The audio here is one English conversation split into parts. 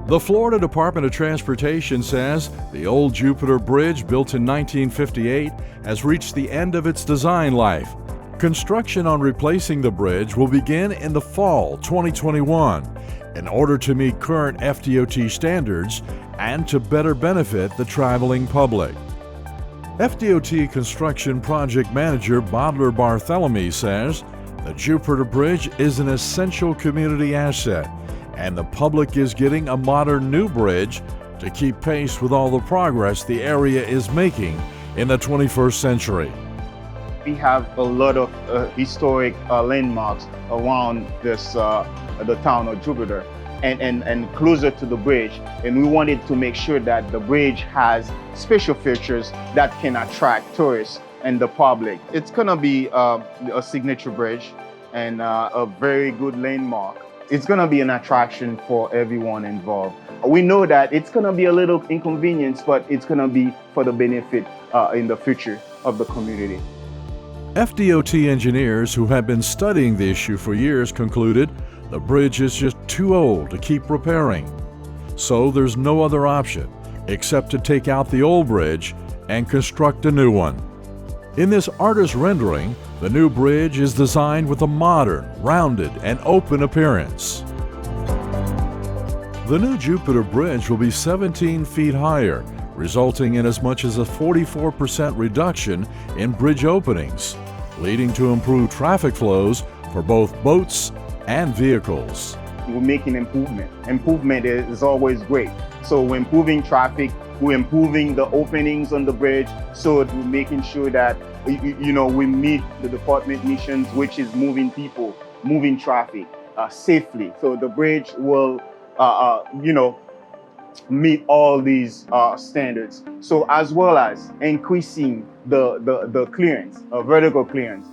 The Florida Department of Transportation says the old Jupiter Bridge, built in 1958, has reached the end of its design life. Construction on replacing the bridge will begin in the fall 2021 in order to meet current FDOT standards and to better benefit the traveling public. FDOT Construction Project Manager Bodler Barthélemy says the Jupiter Bridge is an essential community asset, and the public is getting a modern new bridge to keep pace with all the progress the area is making in the 21st century. We have a lot of historic landmarks around this, the town of Jupiter and closer to the bridge. And we wanted to make sure that the bridge has special features that can attract tourists and the public. It's gonna be a signature bridge and a very good landmark. It's gonna be an attraction for everyone involved. We know that it's gonna be a little inconvenience, but it's gonna be for the benefit in the future of the community. FDOT engineers who have been studying the issue for years concluded the bridge is just too old to keep repairing. So there's no other option except to take out the old bridge and construct a new one. In this artist rendering, the new bridge is designed with a modern, rounded, and open appearance. The new Jupiter Bridge will be 17 feet higher, resulting in as much as a 44% reduction in bridge openings, leading to improved traffic flows for both boats and vehicles. We're making improvement. Improvement is always great. So we're improving traffic, we're improving the openings on the bridge, so we're making sure that we meet the department missions, which is moving people, moving traffic safely. So the bridge will, meet all these standards. So as well as increasing the clearance, vertical clearance.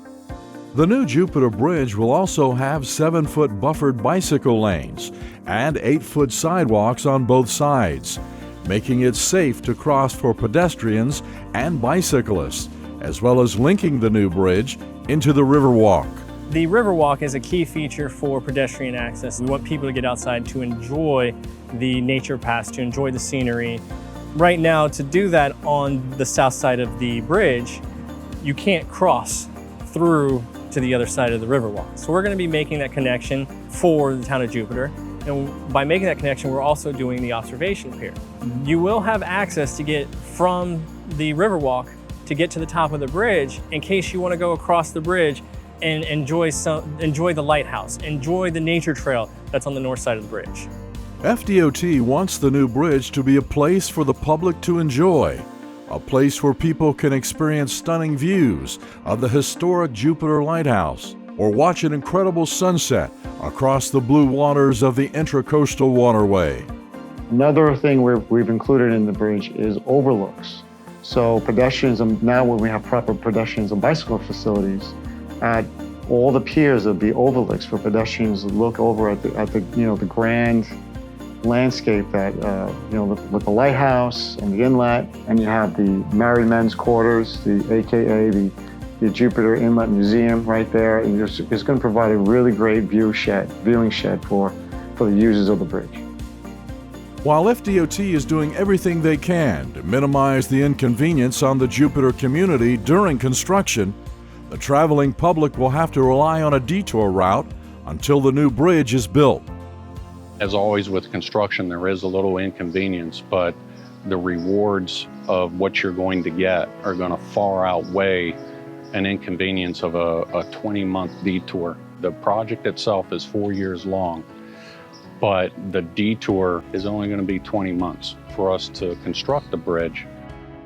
The new Jupiter Bridge will also have 7-foot buffered bicycle lanes and 8-foot sidewalks on both sides, making it safe to cross for pedestrians and bicyclists, as well as linking the new bridge into the Riverwalk. The Riverwalk is a key feature for pedestrian access. We want people to get outside to enjoy the nature paths, to enjoy the scenery. Right now, to do that on the south side of the bridge, you can't cross through to the other side of the Riverwalk. So we're going to be making that connection for the town of Jupiter. And by making that connection, we're also doing the observation pier. You will have access to get from the Riverwalk to get to the top of the bridge in case you want to go across the bridge and enjoy the lighthouse, enjoy the nature trail that's on the north side of the bridge. FDOT wants the new bridge to be a place for the public to enjoy, a place where people can experience stunning views of the historic Jupiter Lighthouse or watch an incredible sunset across the blue waters of the Intracoastal Waterway. Another thing we've included in the bridge is overlooks. So pedestrians, now when we have proper pedestrians and bicycle facilities, at all the piers there'll be overlooks for pedestrians to look over at the grand landscape that with the lighthouse and the inlet, and you have the married men's quarters, aka the Jupiter Inlet Museum right there, and it's going to provide a really great viewing shed for the users of the bridge. While FDOT is doing everything they can to minimize the inconvenience on the Jupiter community during construction, the traveling public will have to rely on a detour route until the new bridge is built. As always with construction, there is a little inconvenience, but the rewards of what you're going to get are going to far outweigh an inconvenience of a 20-month detour. The project itself is 4 years long, but the detour is only going to be 20 months for us to construct the bridge.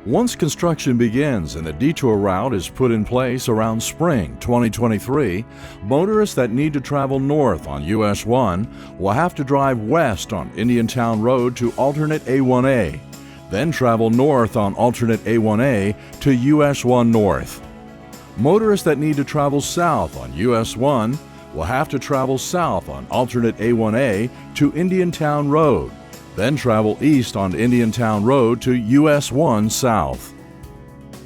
Once construction begins and the detour route is put in place around spring 2023, motorists that need to travel north on US 1 will have to drive west on Indiantown Road to alternate A1A, then travel north on alternate A1A to US 1 North. Motorists that need to travel south on US 1 will have to travel south on alternate A1A to Indiantown Road, then travel east on Indiantown Road to US 1 South.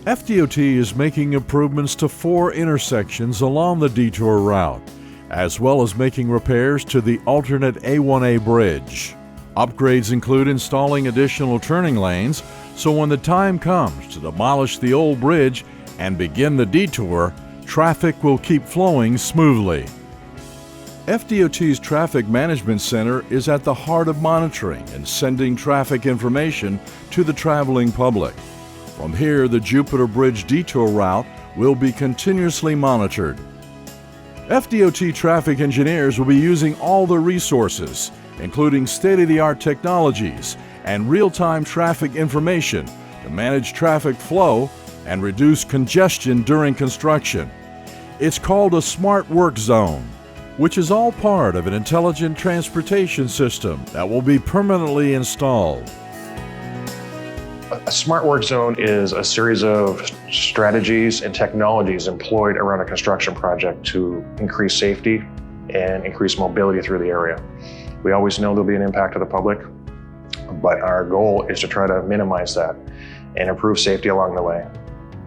FDOT is making improvements to 4 intersections along the detour route, as well as making repairs to the alternate A1A bridge. Upgrades include installing additional turning lanes, so when the time comes to demolish the old bridge and begin the detour, traffic will keep flowing smoothly. FDOT's Traffic Management Center is at the heart of monitoring and sending traffic information to the traveling public. From here, the Jupiter Bridge detour route will be continuously monitored. FDOT traffic engineers will be using all the resources, including state-of-the-art technologies and real-time traffic information to manage traffic flow and reduce congestion during construction. It's called a smart work zone, which is all part of an intelligent transportation system that will be permanently installed. A smart work zone is a series of strategies and technologies employed around a construction project to increase safety and increase mobility through the area. We always know there'll be an impact to the public, but our goal is to try to minimize that and improve safety along the way.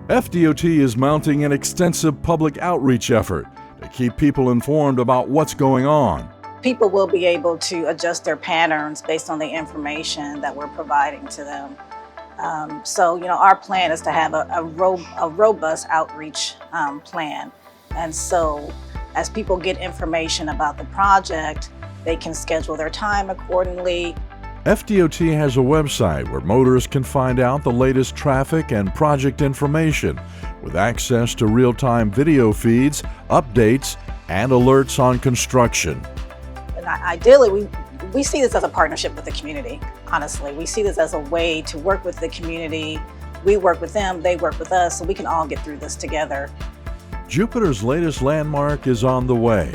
FDOT is mounting an extensive public outreach effort to keep people informed about what's going on. People will be able to adjust their patterns based on the information that we're providing to them. So, our plan is to have a robust outreach plan. And so as people get information about the project, they can schedule their time accordingly. FDOT has a website where motorists can find out the latest traffic and project information with access to real-time video feeds, updates, and alerts on construction. And ideally, we see this as a partnership with the community, honestly. We see this as a way to work with the community. We work with them, they work with us, so we can all get through this together. Jupiter's latest landmark is on the way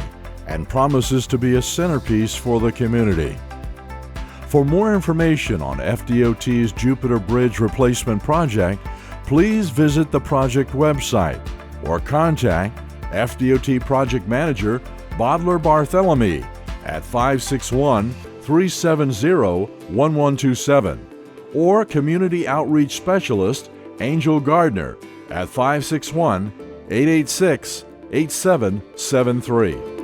and promises to be a centerpiece for the community. For more information on FDOT's Jupiter Bridge Replacement Project, please visit the project website or contact FDOT Project Manager Bodler Barthelemy at 561-370-1127 or Community Outreach Specialist Angel Gardner at 561-886-8773.